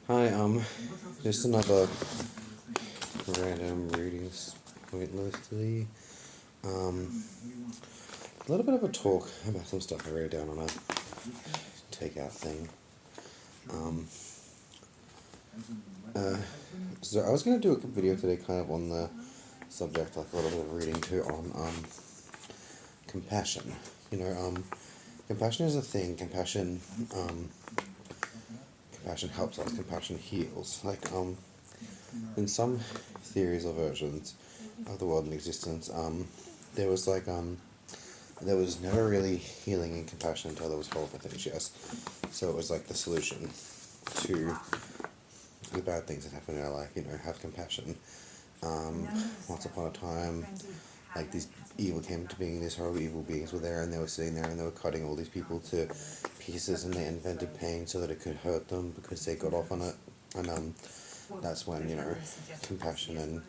Hi, just another random readings pointlessly. Um, a little bit of a talk about some stuff I wrote down on a takeout thing. Um, uh, so I was gonna do a video today, kind of on the subject, like a little bit of reading too, on compassion. You know, compassion is a thing. Um, compassion helps us. Compassion heals. In some theories or versions of the world in existence, there was there was never really healing and compassion until there was horrible things, yes. So it was like the solution to the bad things that happen in our life, have compassion. Once upon a time, like these evil came into being, these horrible evil beings were there, and they were sitting there and they were cutting all these people to pieces, and they invented pain so that it could hurt them because they got off on it. And that's when, compassion and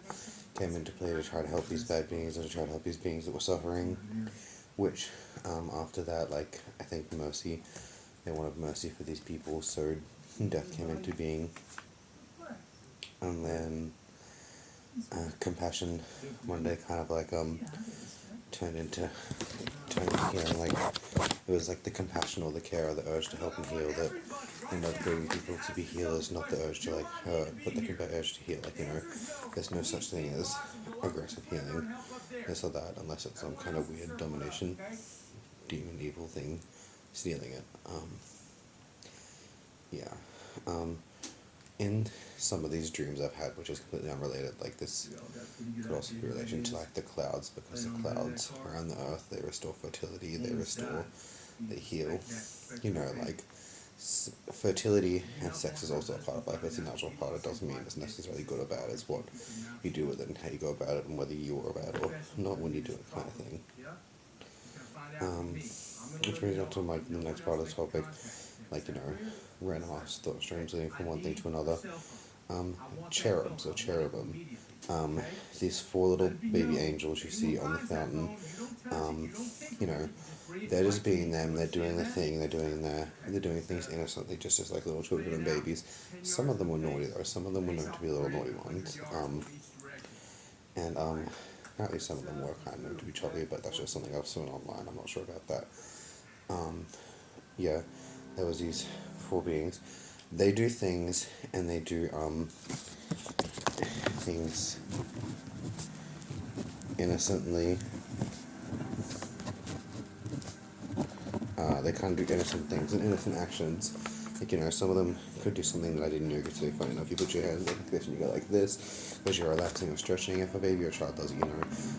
came into play to try to help these bad beings and to try to help these beings that were suffering. Which, after that, like, I think mercy, they wanted mercy for these people, so death came into being. And then compassion one day kind of like turned into healing. Like, it was like the compassion or the care or the urge to help and heal that creating people to be healers, not the urge to like hurt, but the urge to heal. Like, there's no such thing as aggressive healing, this or that, unless it's some kind of weird domination, demon, evil thing stealing it. Yeah. In some of these dreams I've had, which is completely unrelated, like this could also be relation to like the clouds, because the clouds around the earth, they restore fertility, they heal. Like fertility and sex is also a part of life. It's a natural part. It doesn't mean it's necessarily good or bad. It's what you do with it and how you go about it, and whether you are bad or not when you do it, kind of thing. Which brings up to like the next part of the topic, like randomized thought streams leading from one thing to another. Cherubs or cherubim, these four little baby angels you see on the fountain. Um, you know, they're just being them. They're doing the thing. They're doing things innocently, just as like little children and babies. Some of them were naughty though. Some of them were known to be little naughty ones. And apparently some of them were kind of known to be chubby, but that's just something I've seen online. I'm not sure about that. Yeah, there was these four beings. They do things, and they do things innocently. They kind of do innocent things and innocent actions. Like, some of them could do something that I didn't know you could say. Funny enough, you put your hands like this and you go like this because you're relaxing or stretching. If a baby or child does it,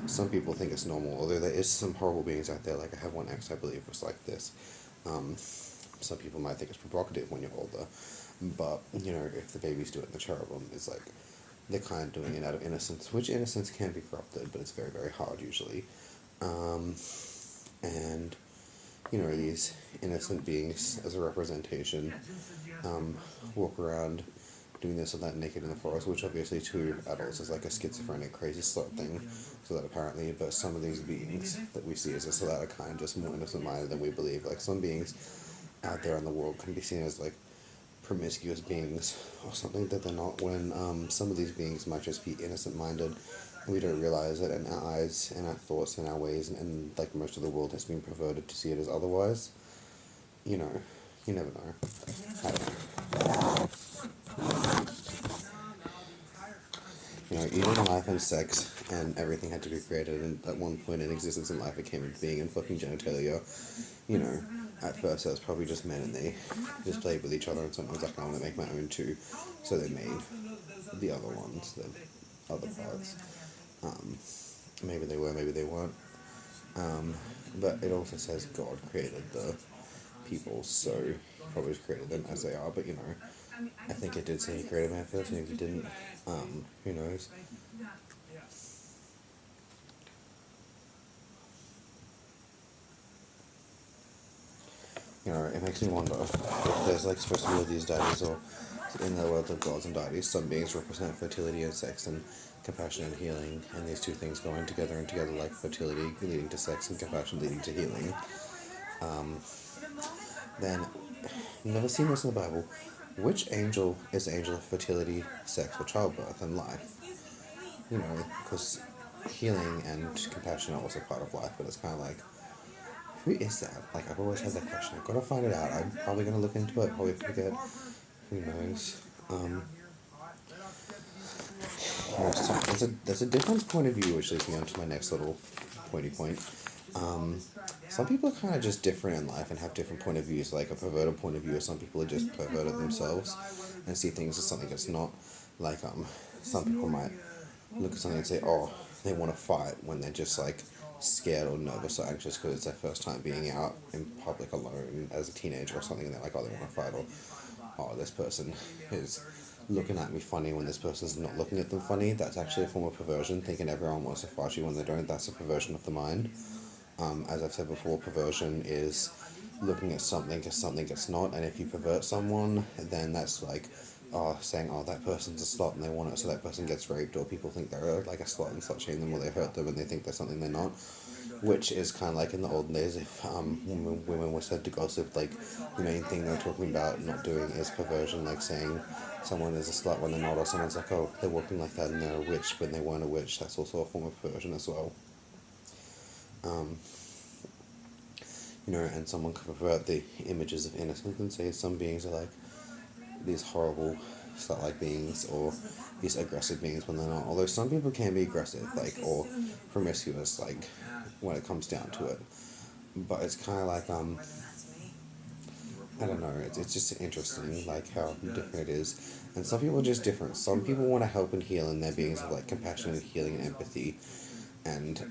some people think it's normal, although there is some horrible beings out there. Like, I have one ex, I believe, was like this. Some people might think it's provocative when you're older, but, if the babies do it in the cherubim, it's like they're kind of doing it out of innocence, which innocence can be corrupted, but it's very, very hard usually. And these innocent beings as a representation walk around doing this or that naked in the forest, which obviously to adults is like a schizophrenic, crazy slut thing, so that apparently, but some of these beings that we see as so that are kind of just more innocent minded than we believe. Like, some beings out there in the world can be seen as like promiscuous beings or something that they're not, when some of these beings might just be innocent minded and we don't realize it, and our eyes and our thoughts and our ways and like most of the world has been perverted to see it as otherwise. You know, you never know. I don't know. Even life and sex and everything had to be created, and at one point in existence in life it came into being, and fucking genitalia, at first it was probably just men and they just played with each other, and someone was like, I want to make my own too, so they made the other ones, the other parts. Maybe they were, maybe they weren't. But it also says God created the people, so he probably just created them as they are, but I think it did say he created man first, and if he didn't, who knows. It makes me wonder if there's like supposed to be all these deities, or in the world of gods and deities, some beings represent fertility and sex and compassion and healing, and these two things going together and together, like fertility leading to sex and compassion leading to healing. Then, I've never seen this in the Bible, which angel is the angel of fertility, sex, or childbirth and life? You know, because healing and compassion are also part of life, but it's kind of like, who is that? Like, I've always had that question. I've got to find it out. I'm probably going to look into it, probably forget. Who knows? There's a different point of view, which leads me on to my next little pointy point. Um, some people are kind of just different in life and have different point of views, like a perverted point of view, or some people are just perverted themselves and see things as something that's not. Like, some people might look at something and say, oh, they want to fight when they're just like scared or nervous or anxious because it's their first time being out in public alone as a teenager or something, and they're like, oh, they want to fight, or oh, this person is looking at me funny when this person's not looking at them funny. That's actually a form of perversion. Thinking everyone wants to fight you when they don't, that's a perversion of the mind. As I've said before, perversion is looking at something as something it's not, and if you pervert someone, then that's like saying, oh, that person's a slut and they want it, so that person gets raped, or people think they're like a slut and slut shame them, or they hurt them and they think they're something they're not. Which is kind of like in the olden days, if women were said to gossip, like the main thing they're talking about not doing is perversion, like saying someone is a slut when they're not, or someone's like, oh, they're walking like that and they're a witch when they weren't a witch. That's also a form of perversion as well. Um, and someone can pervert the images of innocence and say some beings are like these horrible slut-like beings or these aggressive beings when they're not. Although some people can be aggressive, like, or promiscuous, like, when it comes down to it. But it's kind of like, I don't know, it's just interesting, like, how different it is. And some people are just different. Some people want to help and heal, and their beings of, like, compassion and healing and empathy. And,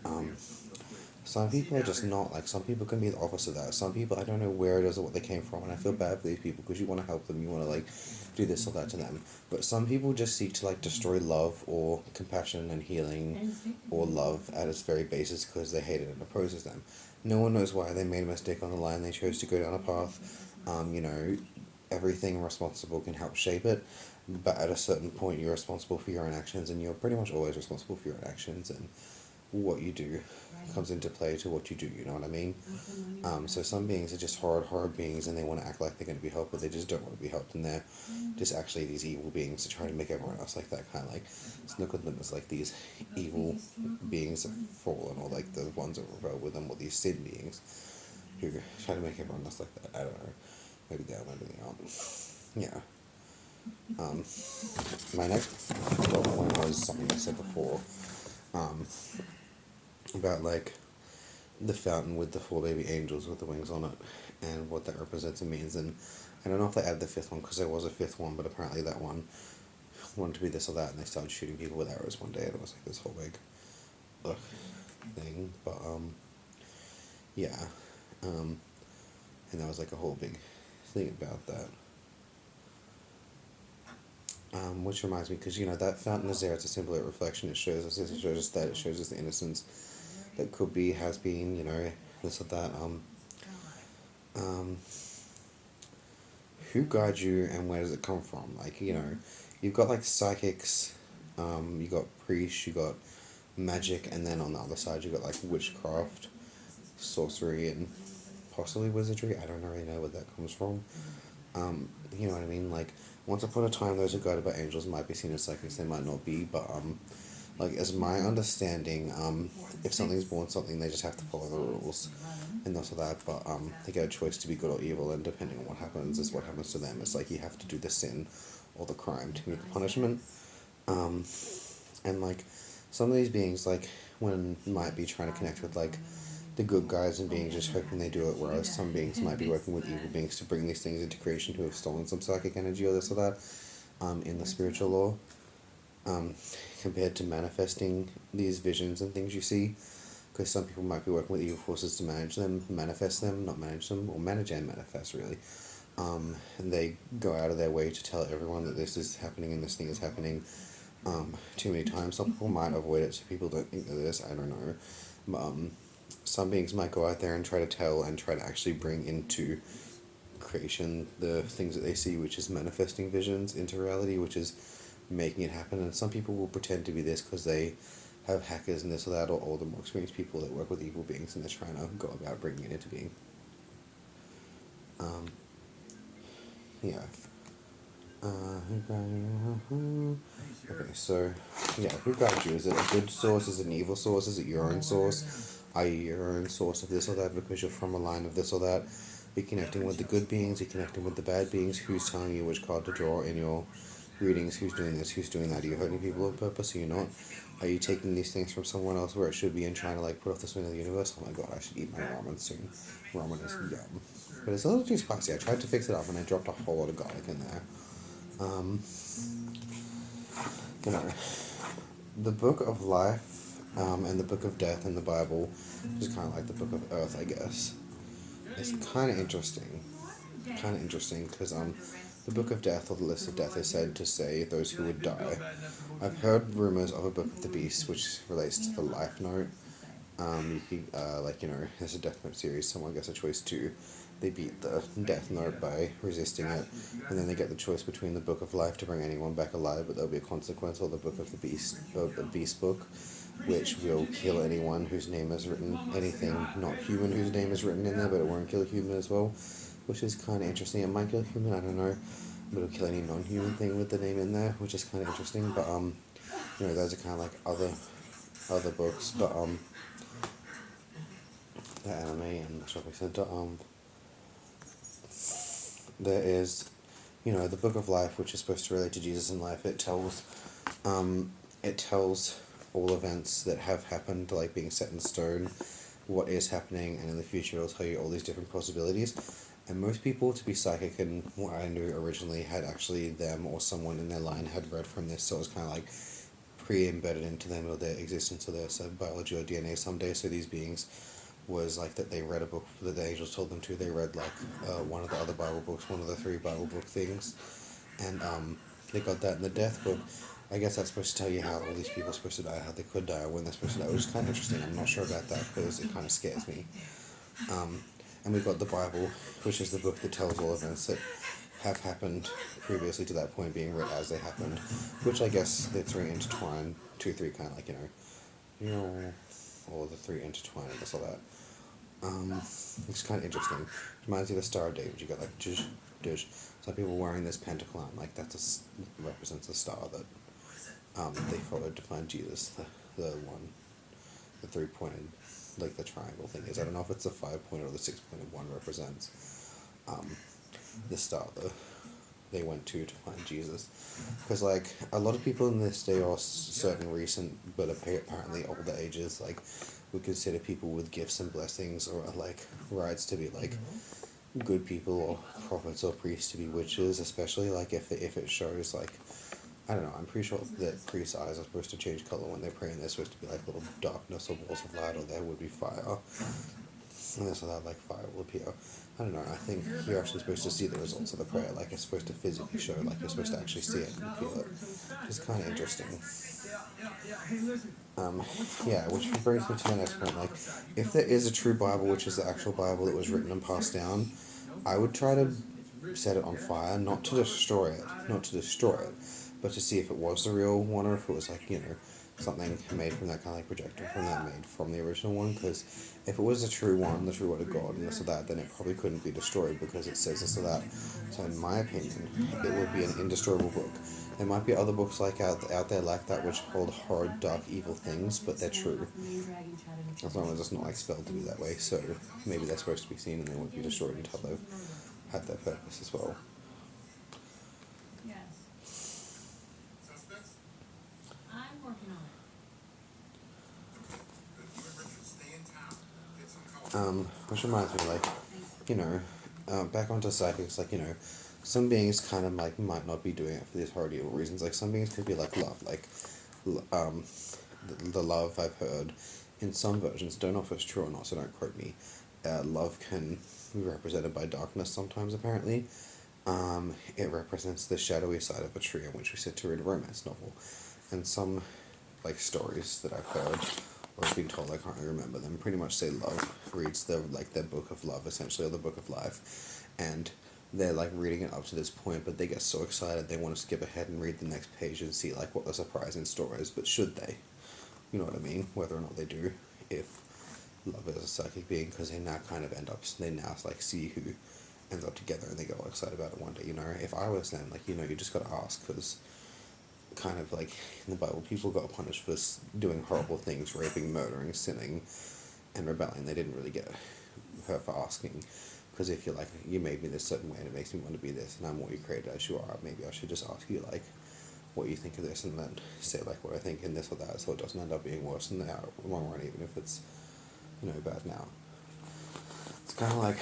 some people are just not. Like, some people can be the opposite of that. Some people, I don't know where it is or what they came from, and I feel bad for these people because you want to help them, you want to, like, do this or that to them. But some people just seek to, like, destroy love or compassion and healing or love at its very basis because they hate it and opposes them. No one knows why they made a mistake on the line, they chose to go down a path. Everything responsible can help shape it, but at a certain point, you're responsible for your own actions, and you're pretty much always responsible for your own actions, and what you do comes into play to what you do, you know what I mean? So some beings are just horrid beings and they want to act like they're going to be helped, but they just don't want to be helped, and they're just actually these evil beings to try to make everyone else like that, kind of like, just look at them as like these evil beings that have fallen, or like the ones that rebel with them, or these sin beings who try to make everyone else like that. I don't know. Maybe they'll everything out. Yeah. My next one was something I said before. About like the fountain with the four baby angels with the wings on it and what that represents and means. And I don't know if they added the fifth one because there was a fifth one, but apparently that one wanted to be this or that, and they started shooting people with arrows one day, and it was like this whole big thing. But yeah, and that was like a whole big thing about that. Which reminds me, because that fountain is there. It's a symbol of reflection. It shows us this. It shows us that. It shows us the innocence that could be, has been. This or that. Who guides you, and where does it come from? Like, you've got like psychics. You got priests. You got magic, and then on the other side you got like witchcraft, sorcery, and possibly wizardry. I don't really know where that comes from. You know what I mean? Like, once upon a time, those who are guided by angels might be seen as psychics. They might not be, but like, as my understanding, if something's born something, they just have to follow the rules, and that's that. But they get a choice to be good or evil, and depending on what happens, is what happens to them. It's like you have to do the sin or the crime to meet the punishment. And like, some of these beings, like, one might be trying to connect with like the good guys and beings, just hoping they do it, whereas some beings might be working with evil beings to bring these things into creation who have stolen some psychic energy or this or that, in the spiritual law, compared to manifesting these visions and things you see, because some people might be working with evil forces to manage them, manifest them, not manage them, or manage and manifest, really. And they go out of their way to tell everyone that this is happening and this thing is happening, too many times. Some people might avoid it so people don't think of this, I don't know. But, some beings might go out there and try to tell and try to actually bring into creation the things that they see, which is manifesting visions into reality, which is making it happen. And some people will pretend to be this because they have hackers and this or that, or older, more experienced people that work with evil beings, and they're trying to go about bringing it into being. Yeah. Okay, so yeah, who guides you? Is it a good source? Is it an evil source? Is it your own source? Are you your own source of this or that because you're from a line of this or that? Are you connecting with the good beings? Are you connecting with the bad beings? Who's telling you which card to draw in your readings? Who's doing this? Who's doing that? Are you hurting people on purpose? Are you not? Are you taking these things from someone else where it should be and trying to like put off the spin of the universe? Oh my god, I should eat my ramen soon. Ramen is yum. But it's a little too spicy. I tried to fix it up and I dropped a whole lot of garlic in there. Um, you know, the Book of Life and the Book of Death in the Bible, which is kind of like the Book of Earth, I guess. It's kind of interesting. Kind of interesting because the Book of Death or the List of Death is said to say those who would die. I've heard rumors of a Book of the Beast, which relates to the Life Note. You could, there's a Death Note series, someone gets a choice to. They beat the Death Note by resisting it, and then they get the choice between the Book of Life to bring anyone back alive, but there'll be a consequence, or the Book of the Beast, the Beast Book, which will kill anyone whose name is written, anything not human whose name is written in there, but it won't kill a human as well, which is kind of interesting. It might kill a human, I don't know, but it'll kill any non-human thing with the name in there, which is kind of interesting. But those are kind of like other books, but the anime and the shopping center. There is, the Book of Life, which is supposed to relate to Jesus in life. It tells all events that have happened, like being set in stone, what is happening, and in the future it'll tell you all these different possibilities. And most people, to be psychic, and what I knew originally, had actually them or someone in their line had read from this, so it was kind of like pre-embedded into them or their existence or their biology or DNA someday. So these beings was like that they read a book that the angels told them to. They read like one of the other Bible books, one of the 3 Bible book things, and they got that in the death book. I guess that's supposed to tell you how all these people are supposed to die, how they could die, when they're supposed to die, which is kind of interesting. I'm not sure about that because it kind of scares me. And we've got the Bible, which is the book that tells all events that have happened previously to that point being read as they happened, which I guess the 3 intertwine, 2, 3 kind of like, or the 3 intertwine and this all that. It's kind of interesting. It reminds me of the Star of David. You got like dish. Some people wearing this pentacle, like that's represents the star that they followed to find Jesus. The one, the 3-pointed, like the triangle thing is. I don't know if it's the 5-pointed or the 6-pointed one represents the star that they went to find Jesus. Because like a lot of people in this day are certain recent, but apparently older ages, like we consider people with gifts and blessings or like rights to be like good people or prophets or priests to be witches, especially like if it shows like I don't know. I'm pretty sure that priests' eyes are supposed to change color when they pray, and they're supposed to be like little darkness or balls of light, or there would be fire. And this or that, like fire will appear. I don't know. I think you're actually supposed to see the results of the prayer. Like it's supposed to physically show. Like you're supposed to actually see it and feel it. It's kind of interesting. Which brings me to my next point. Like, if there is a true Bible, which is the actual Bible that was written and passed down, I would try to set it on fire, not to destroy it, but to see if it was the real one or if it was like something made from that kind of like projector from that made from the original one. Because if it was the true one, the true word of God, and this or that, then it probably couldn't be destroyed because it says this or that. So in my opinion, it would be an indestructible book. There might be other books like out there like that which hold hard, dark, evil things, but they're true. As long as it's not like spelled to be that way. So maybe they're supposed to be seen and they won't be destroyed until they've had their purpose as well. Which reminds me, like, back onto psychics, like, some beings kind of like might not be doing it for these hard evil reasons. Like some beings could be like love, like, the love I've heard in some versions. Don't know if it's true or not, so don't quote me. Love can be represented by darkness sometimes. Apparently, it represents the shadowy side of a tree on which we sit to read a romance novel, and some like stories that I've heard or been told, I can't remember them, pretty much say love reads their book of love essentially, or the book of life, and they're like reading it up to this point, but they get so excited they want to skip ahead and read the next page and see like what the surprising story is. But should they? You know what I mean? Whether or not they do, if love is a psychic being, because they now kind of end up, they now like see who ends up together and they get all excited about it one day. You know, if I was them, like, you know, you just got to ask, because kind of like in the Bible, people got punished for doing horrible things, raping, murdering, sinning, and rebelling. They didn't really get hurt for asking. Because if you're like, you made me this certain way and it makes me want to be this, and I'm what you created as you are, maybe I should just ask you, like, what you think of this, and then say, like, what I think in this or that, so it doesn't end up being worse in the long run, even if it's, you know, bad now. It's kind of like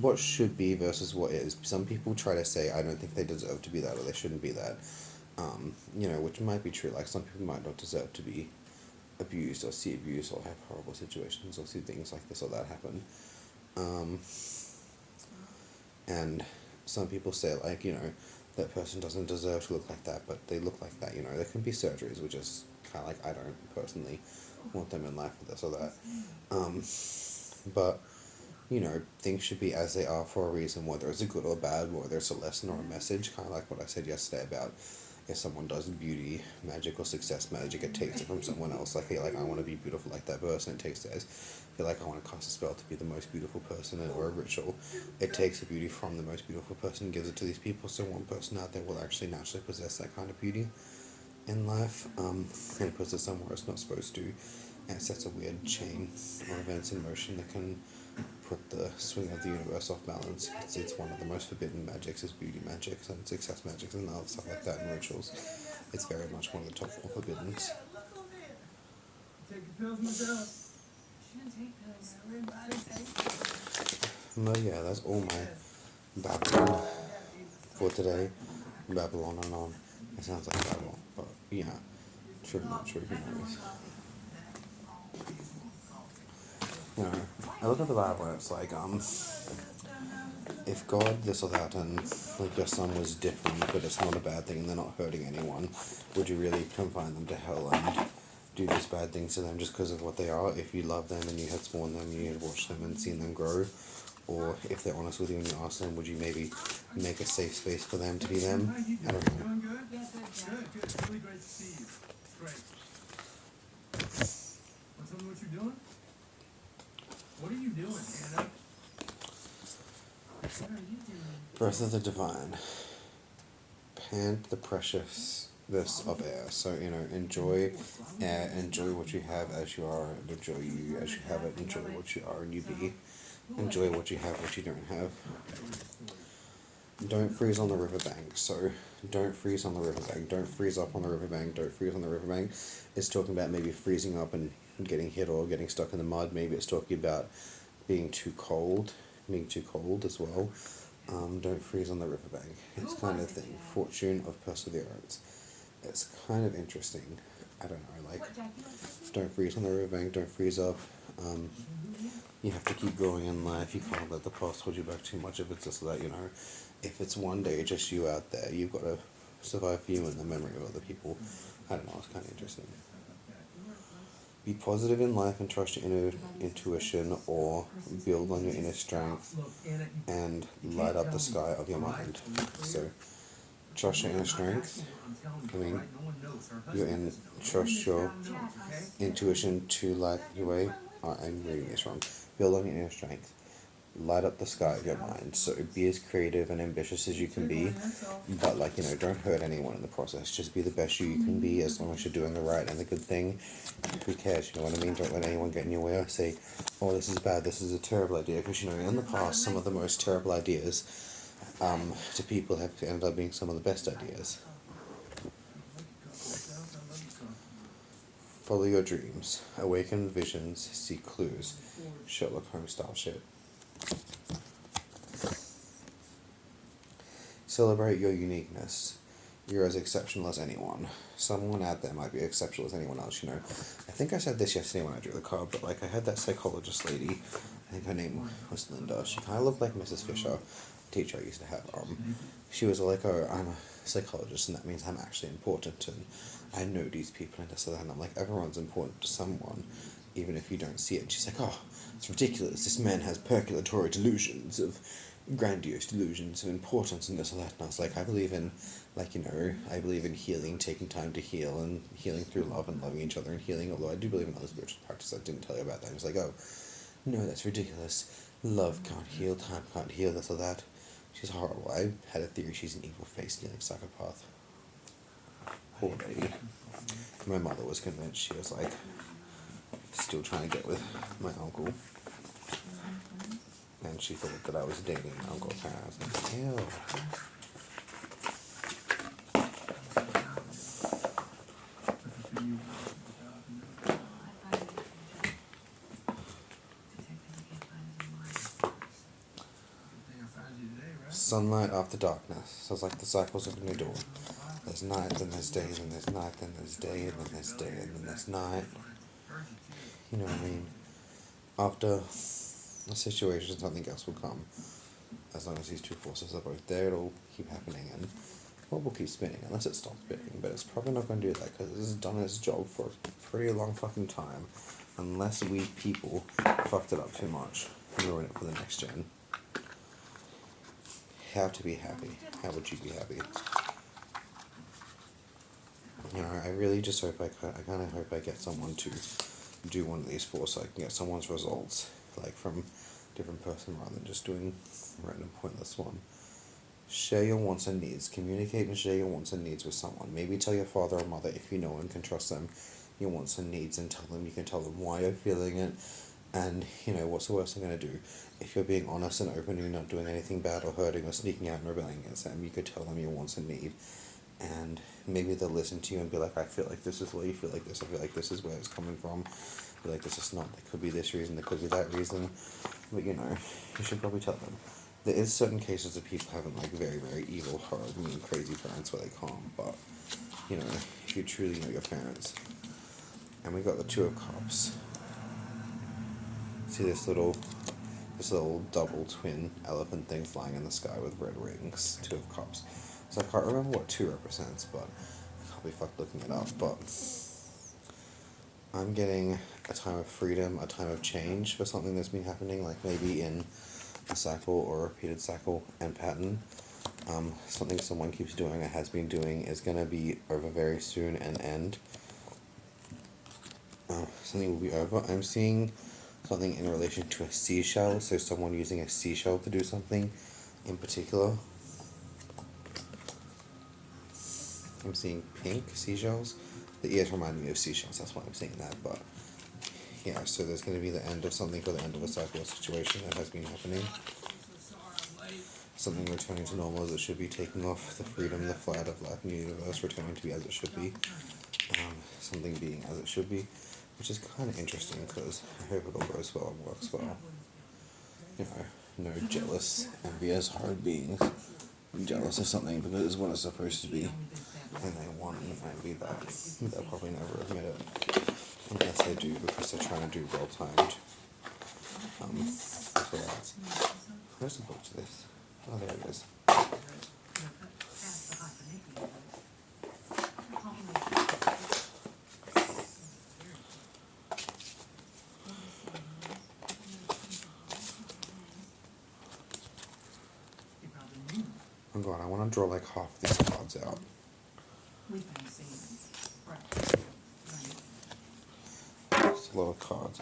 what should be versus what is. Some people try to say, I don't think they deserve to be that, or they shouldn't be that. You know, which might be true. Like, some people might not deserve to be abused, or see abuse, or have horrible situations, or see things like this or that happen. And some people say, like, you know, that person doesn't deserve to look like that, but they look like that. You know, there can be surgeries, which is kind of like, I don't personally want them in life for this or that. But, you know, things should be as they are for a reason, whether it's a good or bad, whether it's a lesson or a message. Kind of like what I said yesterday about if someone does beauty magic or success magic, it takes it from someone else. Like, I want to be beautiful like that person, it takes theirs. Feel like I want to cast a spell to be the most beautiful person, or a ritual, it takes the beauty from the most beautiful person and gives it to these people, so one person out there will actually naturally possess that kind of beauty in life, and puts it somewhere it's not supposed to, and it sets a weird chain of events in motion that can put the swing of the universe off balance. It's one of the most forbidden magics is beauty magics and success magics and all stuff like that, and rituals. It's very much one of the top 4 forbiddens. But yeah, that's all my Babylon for today. Babylon and on. It sounds like Babylon, but yeah, true, not true, who knows. You know, I look at the Bible and it's like, if God this or that, and like your son was different, but it's not a bad thing and they're not hurting anyone, would you really confine them to hell and do these bad things to them just because of what they are? If you love them and you had spawned them, you had watched them and seen them grow, or if they're honest with you and you ask them, would you maybe make a safe space for them to be them? I don't know. Doing good? Yes, good. It's really great to see you. It's great. Want to tell me what you're doing? What are you doing, Hannah? What are you doing? Birth of the Divine. Pant the preciousness of air. So, you know, enjoy air, enjoy what you have as you are, and enjoy you as you have it, enjoy what you are and you be. Enjoy what you have, what you don't have. Don't freeze on the riverbank. So, don't freeze on the riverbank. Don't freeze up on the riverbank. Don't freeze on the riverbank. It's talking about maybe freezing up and getting hit or getting stuck in the mud. Maybe it's talking about being too cold as well. Don't freeze on the riverbank. It's kind of thing. Fortune of perseverance. It's kind of interesting. I don't know, like, don't freeze on the riverbank, don't freeze up. You have to keep going in life. You can't let the past hold you back too much if it's just that, you know, if it's one day just you out there, you've got to survive for you and the memory of other people. I don't know, it's kind of interesting. Be positive in life and trust your inner intuition, or build on your inner strength and light up the sky of your mind. So, trust your inner strength. I mean, trust your intuition to light your way. Oh, I'm reading this wrong. Build on your inner strength. Light up the sky of your mind. So be as creative and ambitious as you can be, but, like, you know, don't hurt anyone in the process. Just be the best you can be, as long as you're doing the right and the good thing. Who cares, you know what I mean? Don't let anyone get in your way or say, oh, this is bad, this is a terrible idea, because, you know, in the past, some of the most terrible ideas to people have ended up being some of the best ideas. Follow your dreams. Awaken visions. Seek clues. Sherlock Holmes style shit. Celebrate your uniqueness. You're as exceptional as anyone. Someone out there might be exceptional as anyone else, you know. I think I said this yesterday when I drew the card, but, like, I had that psychologist lady, I think her name was Linda. She kind of looked like Mrs. Fisher, a teacher I used to have. She was like, oh, I'm a psychologist, and that means I'm actually important, and I know these people and this and that. And I'm like, everyone's important to someone, even if you don't see it. And she's like, oh, it's ridiculous. This man has perculatory delusions of grandiose delusions of importance and this and that. And I was like, I believe in, like, you know, I believe in healing, taking time to heal, and healing through love and loving each other and healing, although I do believe in other spiritual practices. I didn't tell you about that. And I was like, oh, no, that's ridiculous. love can't heal, time can't heal, this or that. She's horrible. I had a theory she's an evil face-stealing psychopath. Poor lady. My mother was convinced. She was like, still trying to get with my uncle. And she thought that I was dating my uncle. I was like, ew. Sunlight after darkness. So it's like the cycles of a new dawn. There's night, then there's day, then there's night, then there's day, and then there's day, and then there's night. You know what I mean? After a situation, something else will come. As long as these two forces are both there, it'll keep happening, and well, we'll keep spinning unless it stops spinning. But it's probably not going to do that because this has done its job for a pretty long fucking time. Unless we people fucked it up too much and ruin it for the next gen. How to be happy? How would you be happy? You know, I really just hope I kind of hope I get someone to do one of these four so I can get someone's results, like from a different person rather than just doing a random pointless one. Share your wants and needs. Communicate and share your wants and needs with someone. Maybe tell your father or mother, if you know and can trust them, your wants and needs, and tell them, you can tell them why you're feeling it, and, you know, what's the worst thing going to do? If you're being honest and open and you're not doing anything bad or hurting or sneaking out and rebelling against them, you could tell them your wants and need. And maybe they'll listen to you and be like, I feel like this is why you feel like this, I feel like this is where it's coming from, I feel like this is not, there could be this reason, there could be that reason, but you know, you should probably tell them. There is certain cases of people having like very, very evil, horrible, mean, crazy parents where they can't, but, you know, if you truly know your parents. And we got the Two of Cups. See this little double twin elephant thing flying in the sky with red rings, Two of Cups. So I can't remember what 2 represents, but I can't be fucked looking it up, but I'm getting a time of freedom, a time of change for something that's been happening, like maybe in a cycle or a repeated cycle and pattern. Something someone keeps doing or has been doing is going to be over very soon and end. Something will be over. I'm seeing something in relation to a seashell, so someone using a seashell to do something in particular. I'm seeing pink seashells. The ears remind me of seashells, that's why I'm seeing that, but yeah, so there's going to be the end of something or the end of a cycle or situation that has been happening. Something returning to normal as it should be, taking off the freedom, the flight of life in the universe, returning to be as it should be. Something being as it should be, which is kind of interesting because I hope it all goes well and works well. You know, no jealous, envious, hard beings jealous of something because it's what it's supposed to be, and they want it might be that. They'll probably never admit it, unless they do because they're trying to do well timed. So that's. Where's the book to this? Oh, there it is. Oh god, I want to draw like half of these cards out. It's a lot of cards.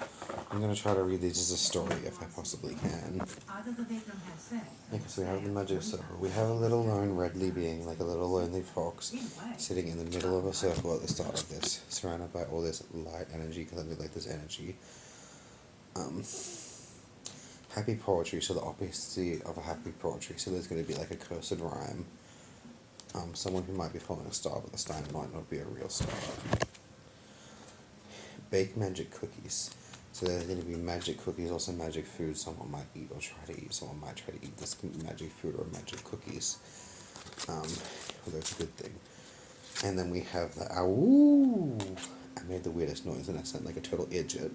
I'm going to try to read these as a story if I possibly can. Okay, so we have the magic circle. We have a little lone redly being, like a little lonely fox, sitting in the middle of a circle at the start of this, surrounded by all this light energy, because I like this energy. Happy poetry, so the opposite of a happy poetry, so there's going to be like a cursed rhyme. Someone who might be following a star, but the star might not be a real star. Bake magic cookies. So there's going to be magic cookies, also magic food someone might eat or try to eat. Someone might try to eat this magic food or magic cookies. Well, that's a good thing. And then we have the ow. I made the weirdest noise and I sound like a total idiot.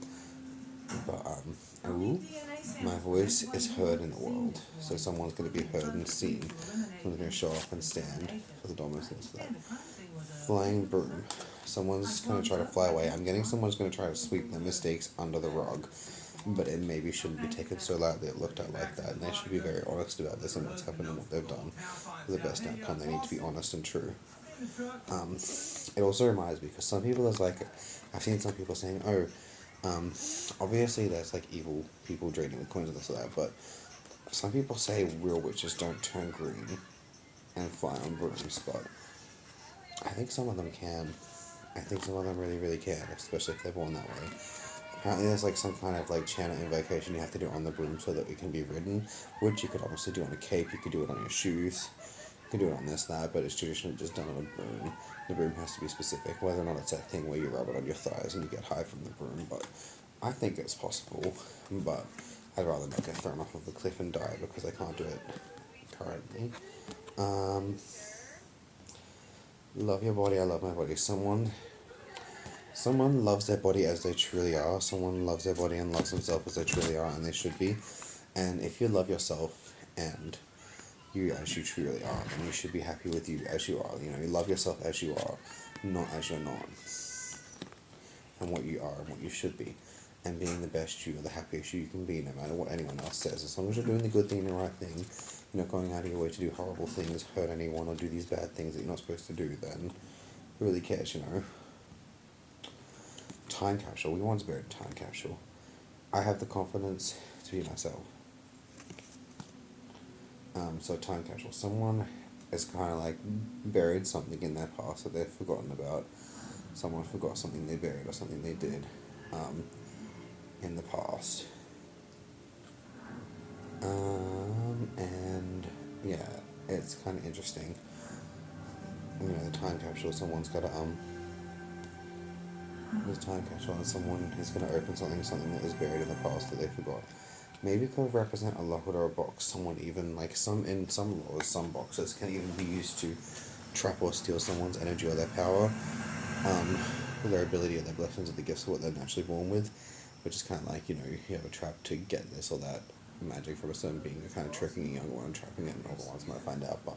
But ooh, my voice is heard in the world. So someone's going to be heard and seen. Someone's going to show up and stand for the dominance of that. Flying broom. Someone's going to try to fly away. I'm getting someone's going to try to sweep their mistakes under the rug. But it maybe shouldn't be taken so lightly or looked at like that. And they should be very honest about this and what's happened and what they've done. For the best outcome, they need to be honest and true. It also reminds me, because some people is like, I've seen some people saying, oh, Obviously there's like evil people draining the coins and this or that, but some people say real witches don't turn green and fly on brooms, but I think some of them can. I think some of them really, really can, especially if they're born that way. Apparently there's like some kind of like channel invocation you have to do on the broom so that it can be ridden, which you could obviously do on a cape, you could do it on your shoes, you can do it on this, that, but it's traditionally just done on a broom. The broom has to be specific, whether or not it's that thing where you rub it on your thighs and you get high from the broom, but I think it's possible, but I'd rather not get thrown off of the cliff and die because I can't do it currently. Um, love your body, I love my body. Someone loves their body as they truly are. Someone loves their body and loves themselves as they truly are, and they should be. And if you love yourself and you as you truly are, then you should be happy with you as you are. You know, you love yourself as you are, not as you're not. And what you are and what you should be. And being the best you, the happiest you can be, no matter what anyone else says. As long as you're doing the good thing and the right thing, you're not going out of your way to do horrible things, hurt anyone, or do these bad things that you're not supposed to do, then who really cares, you know? Time capsule. We once buried a time capsule. I have the confidence to be myself. So time capsule. Someone is kind of like buried something in their past that they've forgotten about. Someone forgot something they buried or something they did in the past. And yeah, it's kind of interesting. You know, the time capsule. Someone's got to This time capsule and someone is going to open something that was buried in the past that they forgot. Maybe it could represent a locket or a box. Someone even, like in some laws, some boxes can even be used to trap or steal someone's energy or their power, their ability or their blessings or the gifts of what they're naturally born with, which is kind of like, you know, you have a trap to get this or that magic from a certain being. You're kind of tricking a young one, trapping it, and older ones might find out, but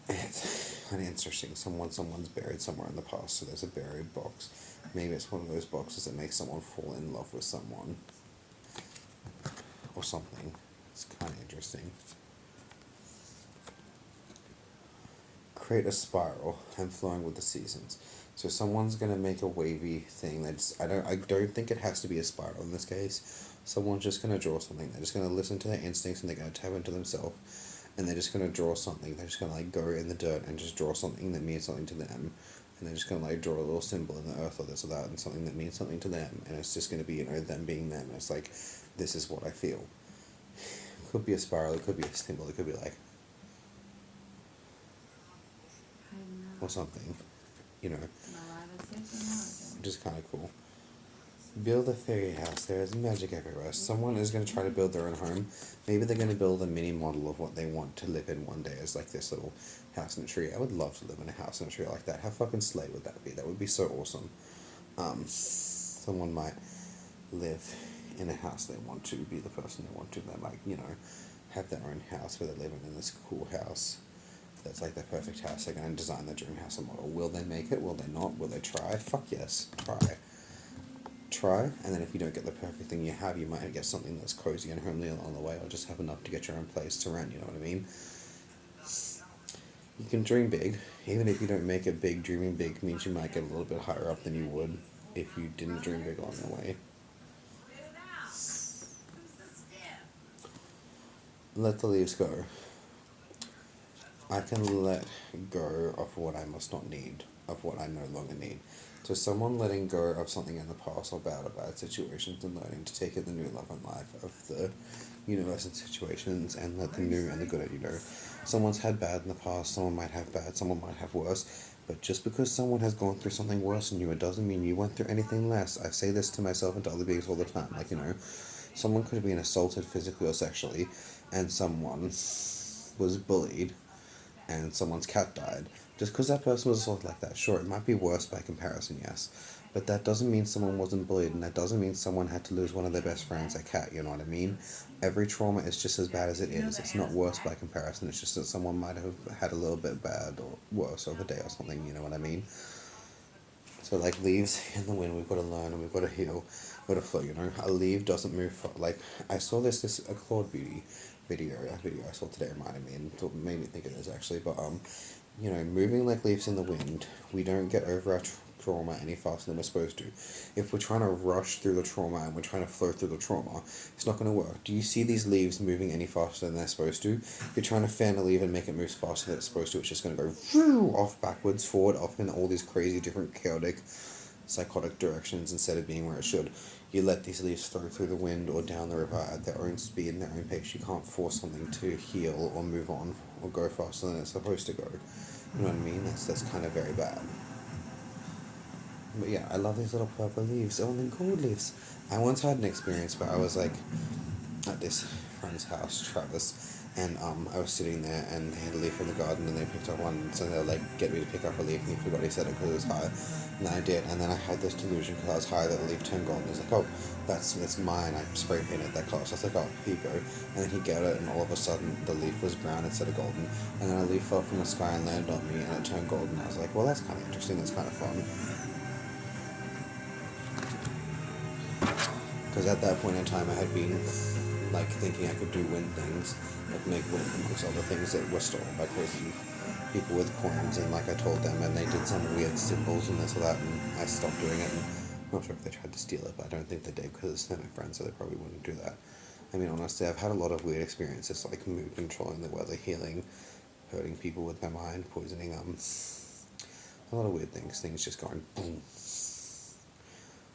it's kind of interesting. Someone's buried somewhere in the past, so there's a buried box. Maybe it's one of those boxes that makes someone fall in love with someone. Or something. It's kind of interesting. Create a spiral and flowing with the seasons. So someone's gonna make a wavy thing that's I don't think it has to be a spiral in this case. Someone's just gonna draw something. They're just gonna listen to their instincts and they're gonna tap into themselves and they're just gonna draw something. They're just gonna like go in the dirt and just draw something that means something to them. And they're just gonna like draw a little symbol in the earth or this or that and something that means something to them, and it's just gonna be, you know, them being them. It's like, this is what I feel. It could be a spiral, it could be a symbol, it could be like or something, you know, which is kind of cool. Build a fairy house. There is magic everywhere. Someone is going to try to build their own home. Maybe they're going to build a mini model of what they want to live in one day as like this little house in a tree. I would love to live in a house in a tree like that. How fucking slay would that be? That would be so awesome. Someone might live in a house they want to, be the person they want to. They might, you know, have their own house where they're living in this cool house. That's like their perfect house. They're going to design their dream house and model. Will they make it? Will they not? Will they try? Fuck yes. Try, and then if you don't get the perfect thing you have, you might get something that's cozy and homely along the way, or just have enough to get your own place to rent, you know what I mean? You can dream big. Even if you don't make it big, dreaming big means you might get a little bit higher up than you would if you didn't dream big along the way. Let the leaves go. I can let go of what I must not need, of what I no longer need. So someone letting go of something in the past or bad situations and learning to take in the new love and life of the universe and situations and let the new and the good, you know. Someone's had bad in the past, someone might have bad, someone might have worse, but just because someone has gone through something worse than you, it doesn't mean you went through anything less. I say this to myself and to other beings all the time, like, you know, someone could have been assaulted physically or sexually and someone was bullied and someone's cat died. Just because that person was assaulted like that, sure, it might be worse by comparison, yes. But that doesn't mean someone wasn't bullied, and that doesn't mean someone had to lose one of their best friends, a cat, you know what I mean? Every trauma is just as bad as it is. It's not worse by comparison, it's just that someone might have had a little bit bad or worse over a day or something, you know what I mean? So like leaves in the wind, we've got to learn and we've got to heal, we've got to flow, you know? A leaf doesn't move like, I saw a Claude Beauty video I saw today reminded me and made me think of this actually, but you know, moving like leaves in the wind, we don't get over our trauma any faster than we're supposed to. If we're trying to rush through the trauma and we're trying to flow through the trauma, it's not going to work. Do you see these leaves moving any faster than they're supposed to? If you're trying to fan a leaf and make it move faster than it's supposed to, it's just going to go off backwards, forward, off in all these crazy, different, chaotic, psychotic directions instead of being where it should. You let these leaves throw through the wind or down the river at their own speed and their own pace. You can't force something to heal or move on or go faster than it's supposed to go. You know what I mean? That's kind of very bad. But yeah, I love these little purple leaves. Oh, and then gold leaves. I once had an experience where I was like at this friend's house, Travis, and I was sitting there and they had a leaf in the garden and they picked up one, so they were like, get me to pick up a leaf, and he forgot he said it because it was high. And I did, and then I had this delusion because I was high that the leaf turned gold, and he's like, oh, that's mine, I spray painted that color. So I was like, oh, here you go. And then he got it, and all of a sudden the leaf was brown instead of golden, and then a leaf fell from the sky and landed on me and it turned golden. I was like, well, that's kind of interesting, that's kind of fun. Because at that point in time I had been like thinking I could do wind things, like make wind amongst other things that were stolen by crazy people with coins, and like I told them and they did some weird symbols and this or that, and I stopped doing it, and I'm not sure if they tried to steal it, but I don't think they did because they're my friends, so they probably wouldn't do that. I mean, honestly, I've had a lot of weird experiences, like mood controlling the weather, healing, hurting people with my mind, poisoning, a lot of weird things just going boom.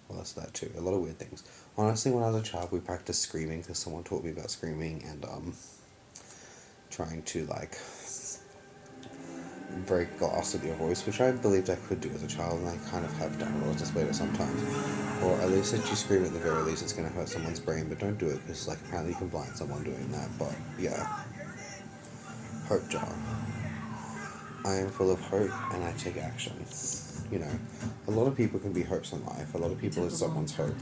Well, that's that too. A lot of weird things. Honestly, when I was a child, we practiced screaming because someone taught me about screaming and trying to like break glass with your voice, which I believed I could do as a child, and I kind of have done it or displayed it sometimes. Or at least if you scream at the very least, it's going to hurt someone's brain, but don't do it because like apparently you can blind someone doing that. But yeah, hope jar. I am full of hope and I take action. You know, a lot of people can be hopes in life. A lot of people is someone's hope.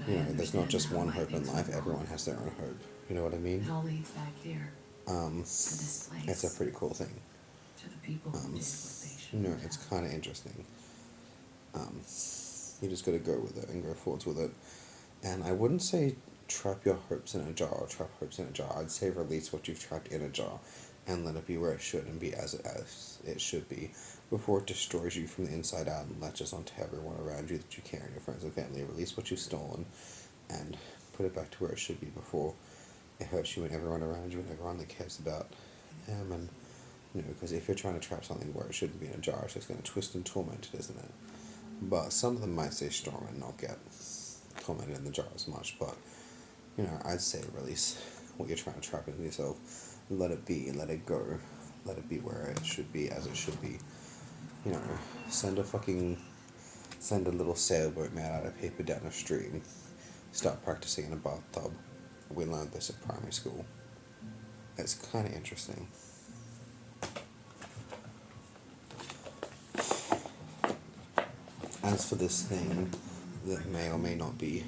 You know, there's not just one hope in life. Everyone has their own hope. You know what I mean? It all leads back there. To this place. It's a pretty cool thing. To the people who did what they should. You know, it's kind of interesting. You just got to go with it and go forwards with it. And I wouldn't say trap your hopes in a jar or trap hopes in a jar. I'd say release what you've trapped in a jar and let it be where it should and be as it should be before it destroys you from the inside out and latches onto everyone around you that you care and your friends and family. Release what you've stolen and put it back to where it should be before it hurts you and everyone around you and everyone that cares about him. And you know, because if you're trying to trap something where it shouldn't be in a jar, it's just going to twist and torment it, isn't it? But some of them might stay strong and not get tormented in the jar as much. But you know, I'd say release what you're trying to trap in yourself. Let it be, let it go, let it be where it should be, as it should be. You know, send a little sailboat made out of paper down a stream. Start practicing in a bathtub. We learned this at primary school. It's kind of interesting. As for this thing that may or may not be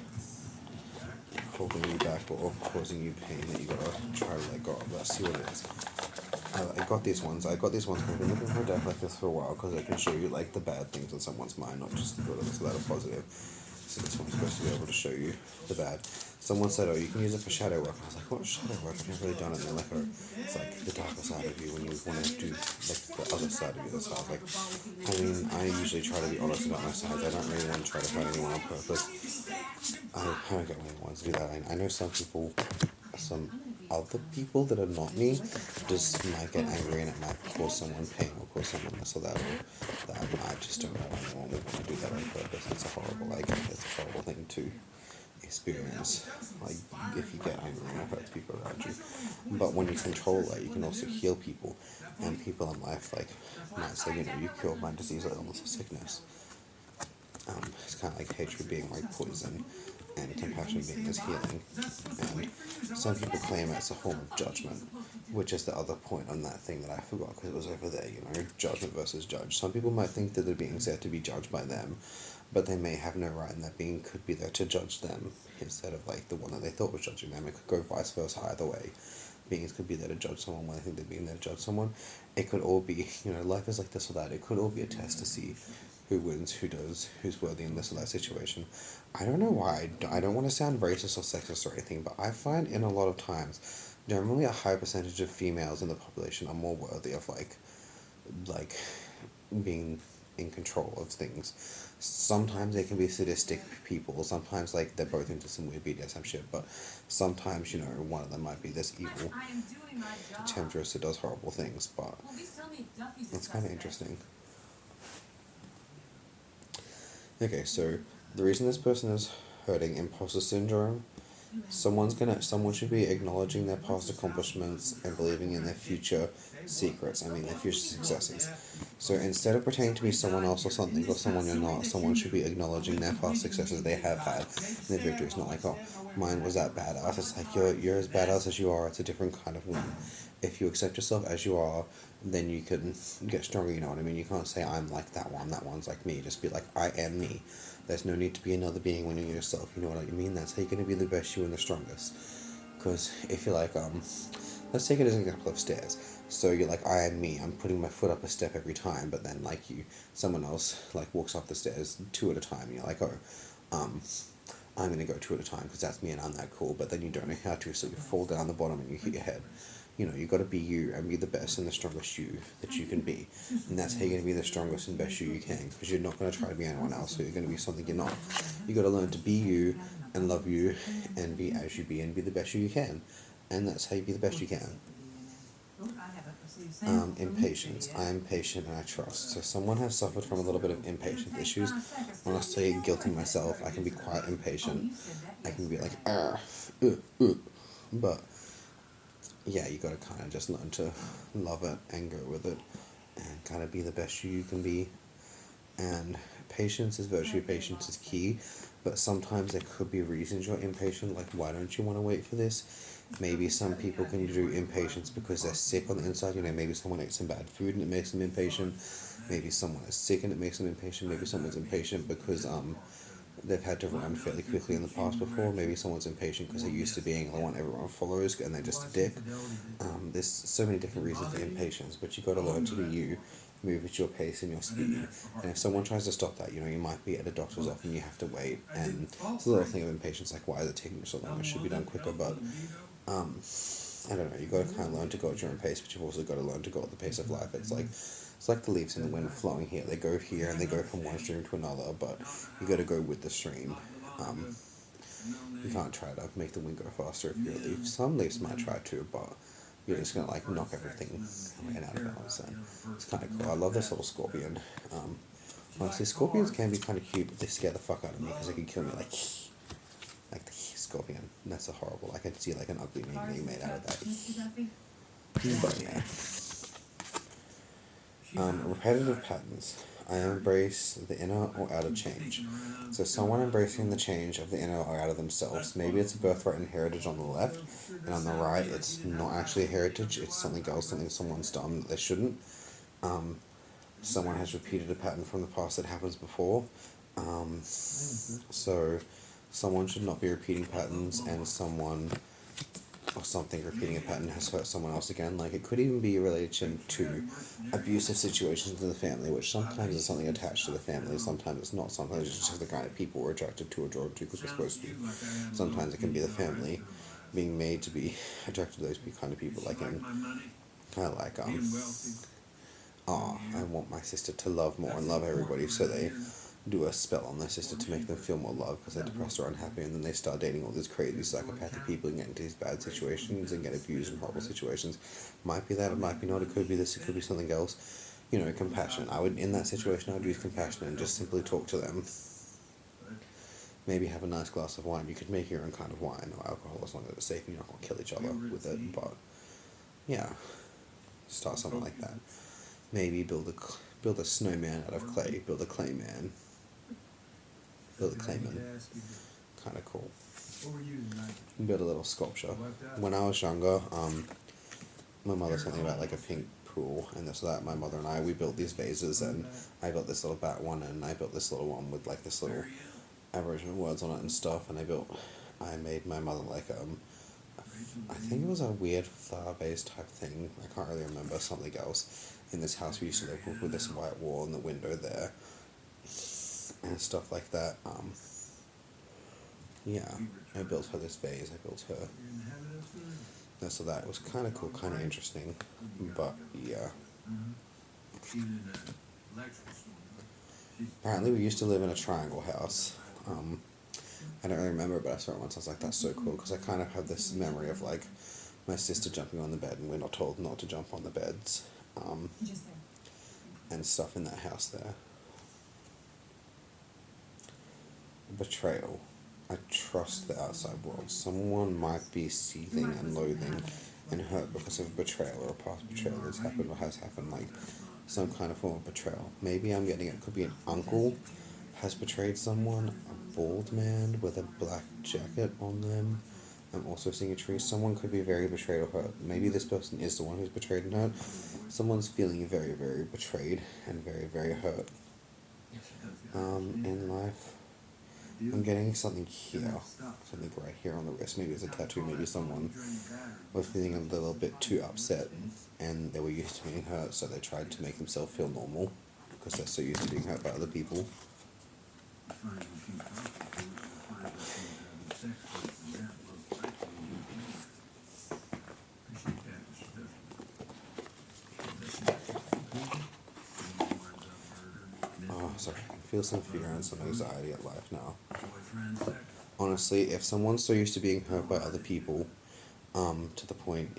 holding you back or causing you pain that you gotta try to let go of, let's see what it is. I got these ones because I've been looking for a deck like this for a while because I can show you like the bad things in someone's mind, not just the good ones that are positive. So this one's supposed to be able to show you the bad. Someone said, oh, you can use it for shadow work. And I was like, what shadow work? I've never really done it. And they're like, oh, it's like the darker side of you when you want to do like the other side of you. So I was like, I mean, I usually try to be honest about my sides. I don't really want to try to hurt anyone on purpose. I don't get why anyone wants to do that. I know some other people that are not me just might get angry and it might cause someone pain or cause someone this or that or that. I just don't know why anyone would want to do that on purpose. It's a horrible thing to experience. Like if you get angry and it hurts people around you. But when you control that, you can also heal people, and people in life like might say, you know, you cured my disease or illness or sickness. It's kind of like hatred being like poison and compassion being as healing. And some people claim it's a form of judgment, which is the other point on that thing that I forgot because it was over there, you know, judgment versus judge. Some people might think that they're being said to be judged by them, but they may have no right, and that being could be there to judge them instead of like the one that they thought was judging them. It could go vice versa either way. Beings could be there to judge someone when they think they're being there to judge someone. It could all be, you know, life is like this or that. It could all be a test to see who wins, who does, who's worthy in this or that situation. I don't know why. I don't want to sound racist or sexist or anything, but I find in a lot of times, generally a high percentage of females in the population are more worthy of like being in control of things. Sometimes they can be sadistic people. Sometimes like they're both into some weird BDSM shit. But sometimes one of them might be this evil I am doing my job. temptress that does horrible things. But Police tell me Duffy's a it's kind of suspect. interesting. Okay, so the reason this person is hurting imposter syndrome, someone should be acknowledging their past accomplishments and believing in their future secrets, their future successes. So instead of pretending to be someone else or something or someone you're not, someone should be acknowledging their past successes they have had and their victories. Not like, oh, mine was that badass. It's like you're as badass as you are. It's a different kind of win. If you accept yourself as you are, then you can get stronger, you know what I mean? You can't say, I'm like that one's like me. Just be like, I am me. There's no need to be another being when you're yourself, you know what I mean? That's how you're going to be the best you and the strongest. Because if you're like, let's take it as an example of stairs. So you're like, I am me, I'm putting my foot up a step every time, but then like someone else like walks up the stairs 2 at a time, and you're like, oh, I'm going to go 2 at a time because that's me and I'm that cool, but then you don't know how to, so you fall down the bottom and you hit your head. You got to be you and be the best and the strongest you that you can be. And that's how you're going to be the strongest and best you can, because you're not going to try to be anyone else, so you're going to be something you're not. You got to learn to be you and love you and be as you be and be the best you can. And that's how you be the best you can. Impatience. I am patient and I trust. So someone has suffered from a little bit of impatience issues. Honestly, guilty myself, I can be quite impatient. I can be like, but yeah, you gotta kind of just learn to love it and go with it and kind of be the best you can be. And patience is virtue, patience is key, but sometimes there could be reasons you're impatient, like why don't you want to wait for this? Maybe some people can do impatience because they're sick on the inside, maybe someone ate some bad food and it makes them impatient. Maybe someone is sick and it makes them impatient. Maybe someone's impatient because they've had to run fairly quickly in the past before. Maybe someone's impatient because they're used to being the one everyone follows and they're just a dick. There's so many different reasons for impatience, but you got to learn to be you, move at your pace and your speed. And if someone tries to stop that, you might be at a doctor's office and you have to wait. And it's a little thing of impatience, like why is it taking you so long? It should be done quicker, but I don't know. You got to kind of learn to go at your own pace, but you've also got to learn to go at the pace of life. It's like the leaves in the wind flowing here. They go here and they go from one stream to another, but you got to go with the stream. You can't try to make the wind go faster if you're a leaf. Some leaves might try to, but you're just gonna knock everything right out of balance. And it's kind of cool. I love this little scorpion. Honestly, scorpions can be kind of cute, but they scare the fuck out of me because they can kill me like the scorpion. And that's a horrible. I can see an ugly meme being made out of that. But yeah. Repetitive patterns. I embrace the inner or outer change. So someone embracing the change of the inner or outer themselves. Maybe it's a birthright and heritage on the left, and on the right it's not actually a heritage, it's something else, something someone's done that they shouldn't. Someone has repeated a pattern from the past that happens before. So someone should not be repeating patterns, and someone or something repeating a pattern has hurt someone else again. It could even be related to abusive situations in the family, which sometimes is something attached to the family, sometimes it's not, sometimes it's just the kind of people we're attracted to or drawn to because we're supposed to be. Sometimes it can be the family being made to be attracted to those kind of people, I want my sister to love more and love everybody, so they do a spell on their sister to make them feel more love because they're depressed or unhappy, and then they start dating all these crazy psychopathic people and get into these bad situations and get abused in horrible situations. Might be that, it might be not, it could be this, it could be something else. Compassion. In that situation I would use compassion and just simply talk to them. Maybe have a nice glass of wine. You could make your own kind of wine or alcohol as long as it's safe and you're not going to kill each other with it, but yeah, start something like that. Maybe build a snowman out of clay, build a clayman. Build a clayman. Kind of cool. Build a little sculpture. When I was younger, my mother told me about a pink pool and this or that. My mother and I, we built these vases, and I built this little bat one, and I built this little one with this little Aboriginal words on it and stuff. And I made my mother I think it was a weird flower-based type thing. I can't really remember, something else. In this house we used to live with this white wall and the window there and stuff like that. Yeah, I built her this vase. I built her this or that. It was kind of cool, kind of interesting, but yeah. apparently we used to live in a triangle house. I don't really remember, but I saw it once. I was like, that's so cool, because I kind of have this memory of like my sister jumping on the bed, and we're not told not to jump on the beds, and stuff in that house there. Betrayal. I trust the outside world. Someone might be seething and loathing and hurt because of betrayal or a past betrayal that's happened or has happened, like some kind of form of betrayal. Maybe I'm getting it. Could be an uncle has betrayed someone, a bald man with a black jacket on them. I'm also seeing a tree. Someone could be very betrayed or hurt. Maybe this person is the one who's betrayed and hurt. Someone's feeling very, very betrayed and very, very hurt. In life, I'm getting something here, something right here on the wrist. Maybe it's a tattoo. Maybe someone was feeling a little bit too upset, and they were used to being hurt, so they tried to make themselves feel normal because they're so used to being hurt by other people. Oh, sorry. I can feel some fear and some anxiety at life now. Honestly, if someone's so used to being hurt by other people, to the point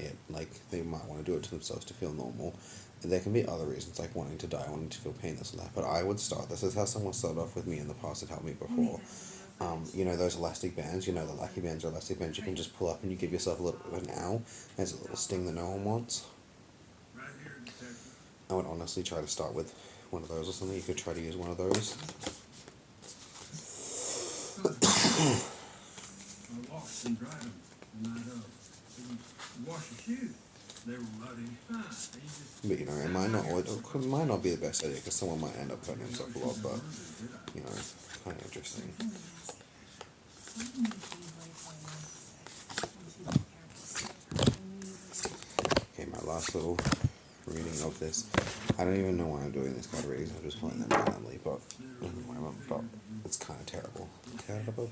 they might want to do it to themselves to feel normal. There can be other reasons, like wanting to die, wanting to feel pain, this and that. But I would start. This is how someone started off with me in the past. It helped me before. You know those elastic bands. You know the Lucky Bands or elastic bands. You can just pull up and you give yourself a little bit of an ow. There's a little sting that no one wants. I would honestly try to start with one of those or something. You could try to use one of those. I walked and dried them, and I wash your shoes. They were muddy. But you know, it might not be the best idea because someone might end up hurting himself a lot. But you know, kind of interesting. Okay, my last little reading of this. I don't even know why I'm doing this card readings. I'm just pulling them randomly, but it's kind of terrible. Terrible.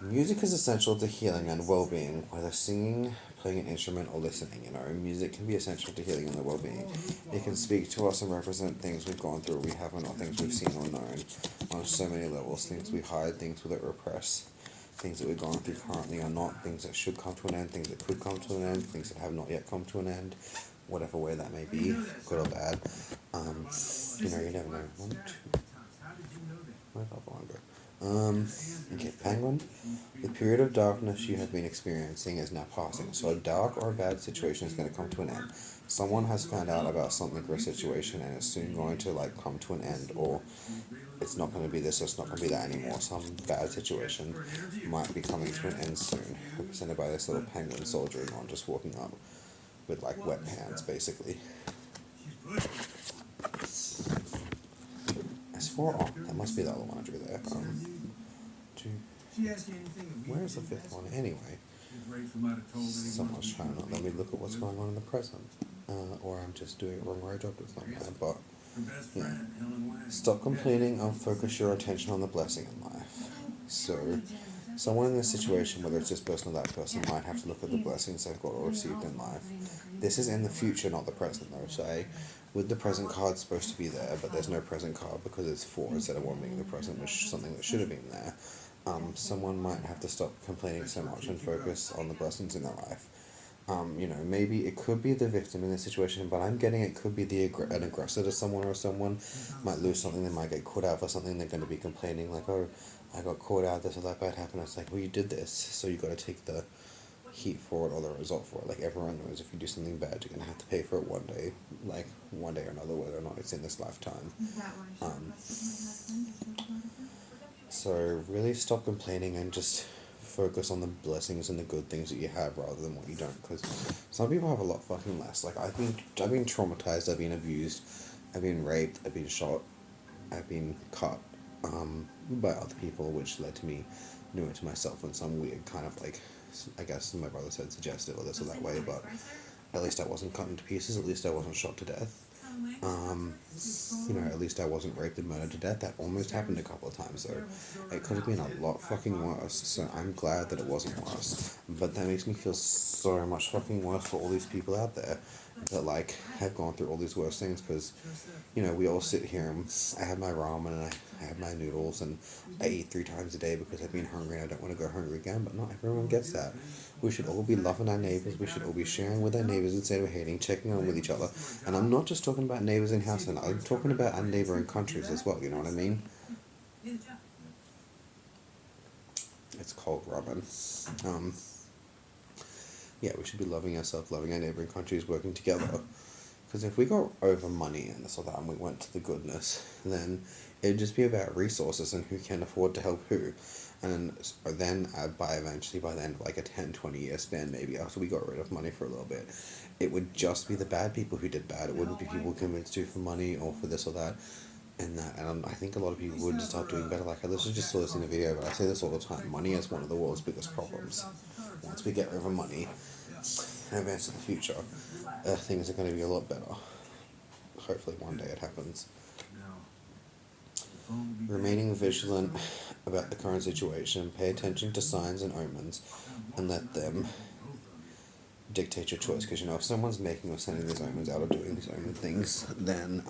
Music is essential to healing and well-being, whether singing, playing an instrument, or listening. You know, music can be essential to healing and well-being. It can speak to us and represent things we've gone through, we haven't, or things we've seen or known on so many levels. Things we hide, things that repress, things that we're going through currently or not, things that should come to an end, things that could come to an end, things that have not yet come to an end, whatever way that may be, good or bad. You know, you never know. One, two. Where's that one go? Okay, Penguin. The period of darkness you have been experiencing is now passing, so a dark or a bad situation is going to come to an end. Someone has found out about something or a situation and it's soon going to come to an end, or it's not going to be this or it's not going to be that anymore. Some bad situation might be coming to an end soon, represented by this little penguin soldiering on, just walking up with wet pants basically. That must be the other one I drew there. Where's the fifth one anyway? Someone's trying to let me look at what's going on in the present. Or I'm just doing it wrong where I dropped it somewhere. But yeah. Stop complaining and focus your attention on the blessing in life. So someone in this situation, whether it's this person or that person, might have to look at the blessings they've got or received in life. This is in the future, not the present though. So with the present card supposed to be there, but there's no present card because it's 4 instead of 1 being the present, which is something that should have been there. Someone might have to stop complaining so much and focus on the blessings in their life. You know, maybe it could be the victim in this situation, but I'm getting it could be an aggressor to someone, or someone might lose something, they might get caught out for something, they're going to be complaining like, oh, I got caught out, this or that bad happened. It's like, well, you did this, so you got to take the heat for it or the result for it. Like everyone knows, if you do something bad, you're gonna have to pay for it one day, one day or another, whether or not it's in this lifetime. So really stop complaining and just focus on the blessings and the good things that you have rather than what you don't. Because some people have a lot fucking less. Like I've been traumatized. I've been abused. I've been raped. I've been shot. I've been cut by other people, which led to me doing it to myself in some weird kind of I guess my brother said suggestive or this or that way, but at least I wasn't cut into pieces, at least I wasn't shot to death. You know, at least I wasn't raped and murdered to death. That almost happened a couple of times though. It could have been a lot fucking worse, so I'm glad that it wasn't worse. But that makes me feel so much fucking worse for all these people out there. that like have gone through all these worst things, because you know we all sit here and I have my ramen and I have my noodles and I eat 3 times a day because I've been hungry and I don't want to go hungry again, but not everyone gets that. We should all be loving our neighbours, we should all be sharing with our neighbours instead of hating, checking on with each other. And I'm not just talking about neighbours in Houseland, I'm talking about our neighbouring countries as well, you know what I mean? It's called ramen. Yeah, we should be loving ourselves, loving our neighbouring countries, working together. Because if we got over money and this or that and we went to the goodness, then it'd just be about resources and who can afford to help who. And then by the end of like a 10-20 year span, maybe after we got rid of money for a little bit, it would just be the bad people who did bad. It wouldn't be people convinced to for money or for this or that. And I think a lot of people would start doing better. Like I literally just saw this in a video, but I say this all the time. Money is one of the world's biggest problems. Once we get rid of money and advance in the future, things are going to be a lot better. Hopefully one day it happens. Remaining vigilant about the current situation, pay attention to signs and omens, and let them dictate your choice. Because you know, if someone's making or sending these omens out or doing these omen things, then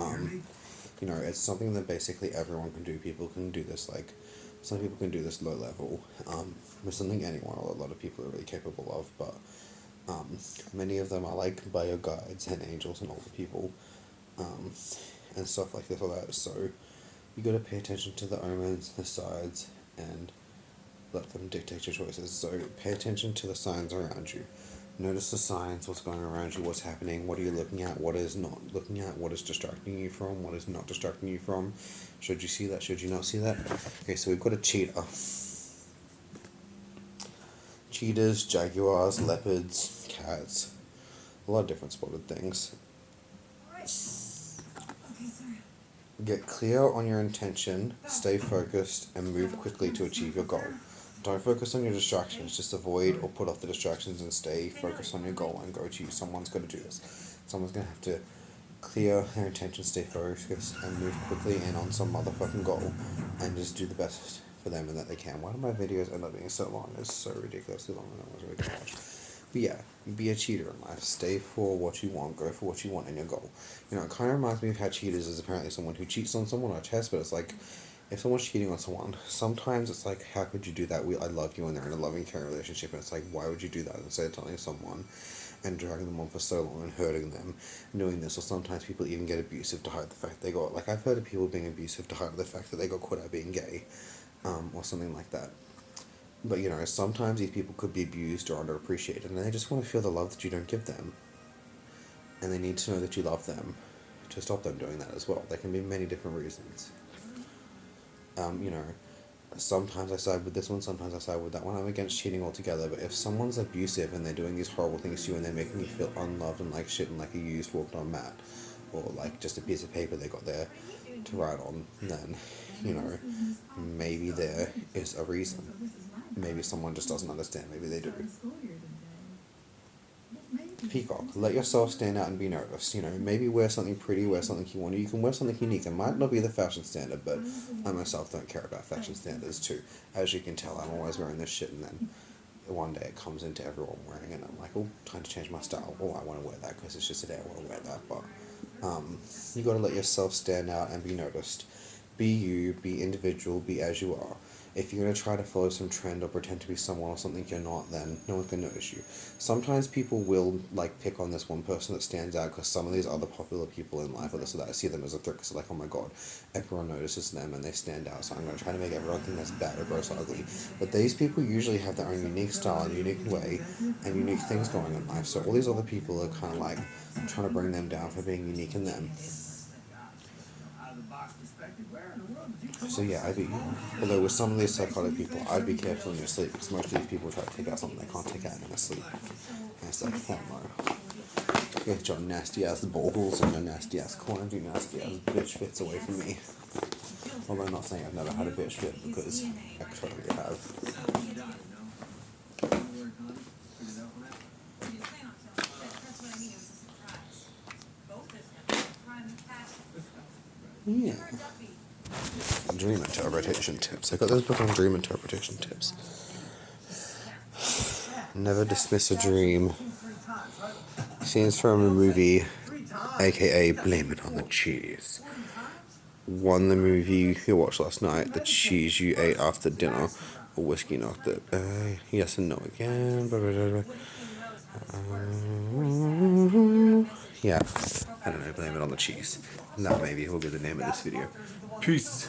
you know, it's something that basically everyone can do. People can do this, like some people can do this low level. It's something anyone or a lot of people are really capable of, but many of them are like by your guides and angels and all the people, and stuff like this or that. So you got to pay attention to the omens, the signs, and let them dictate your choices. So pay attention to the signs around you. Notice the signs, what's going on around you, what's happening, what are you looking at, what is not looking at, what is distracting you from, what is not distracting you from. Should you see that, should you not see that? Okay, so we've got a cheetah. Cheetahs, jaguars, leopards, cats, a lot of different spotted things. Get clear on your intention, stay focused, and move quickly to achieve your goal. Don't focus on your distractions, just avoid or put off the distractions and stay focused on your goal and go achieve. Someone's got to do this. Someone's going to have to clear their intention, stay focused, and move quickly in on some motherfucking goal and just do the best for them and that they can. Why do my videos end up being so long? It's so ridiculously long and I was really going to watch. But yeah, be a cheater in life. Stay for what you want, go for what you want in your goal. You know, it kind of reminds me of how cheaters is apparently someone who cheats on someone on a test, but it's like, if someone's cheating on someone, sometimes it's like, how could you do that? I love you and they're in a loving, caring relationship, and it's like, why would you do that? Instead of telling someone and dragging them on for so long and hurting them, doing this. Or sometimes people even get abusive to hide the fact they got, like I've heard of people being abusive to hide the fact that they got caught out being gay, or something like that. But you know, sometimes these people could be abused or underappreciated, and they just want to feel the love that you don't give them. And they need to know that you love them to stop them doing that as well. There can be many different reasons. You know, sometimes I side with this one, sometimes I side with that one. I'm against cheating altogether, but if someone's abusive and they're doing these horrible things to you and they're making you feel unloved and like shit and like a used walked on mat, or like just a piece of paper they got there to write on, then, you know, maybe there is a reason. Maybe someone just doesn't understand, maybe they do. Peacock, let yourself stand out and be noticed. You know, maybe wear something pretty, wear something you want. You can wear something unique. It might not be the fashion standard, but I myself don't care about fashion standards too. As you can tell, I'm always wearing this shit, and then one day it comes into everyone wearing it, and I'm like, oh, time to change my style. Oh, I want to wear that because it's just today I want to wear that. But you got to let yourself stand out and be noticed. Be you, be individual, be as you are. If you're going to try to follow some trend or pretend to be someone or something you're not, then no one's going to notice you. Sometimes people will, like, pick on this one person that stands out because some of these other popular people in life or this or that, I see them as a threat because like, oh my god, everyone notices them and they stand out, so I'm going to try to make everyone think that's bad or gross or ugly. But these people usually have their own unique style and unique way and unique things going on in life, so all these other people are kind of like trying to bring them down for being unique in them. So yeah, although with some of these psychotic people, I'd be careful in your sleep because most of these people try to take out something they can't take out in their sleep. And it's like, oh no. Get your nasty ass balls and your nasty ass corners, you nasty ass bitch fits away from me. Although I'm not saying I've never had a bitch fit because I totally have. Yeah. Dream interpretation tips. I got this book on dream interpretation tips. Never dismiss a dream Scenes from a movie, aka Blame It on the Cheese. One, the movie you watched last night, the cheese you ate after dinner, or whiskey knocked it. Yes and no again. Blah, blah, blah, blah. Yeah, I don't know, blame it on the cheese. And that maybe will be the name of this video. Peace.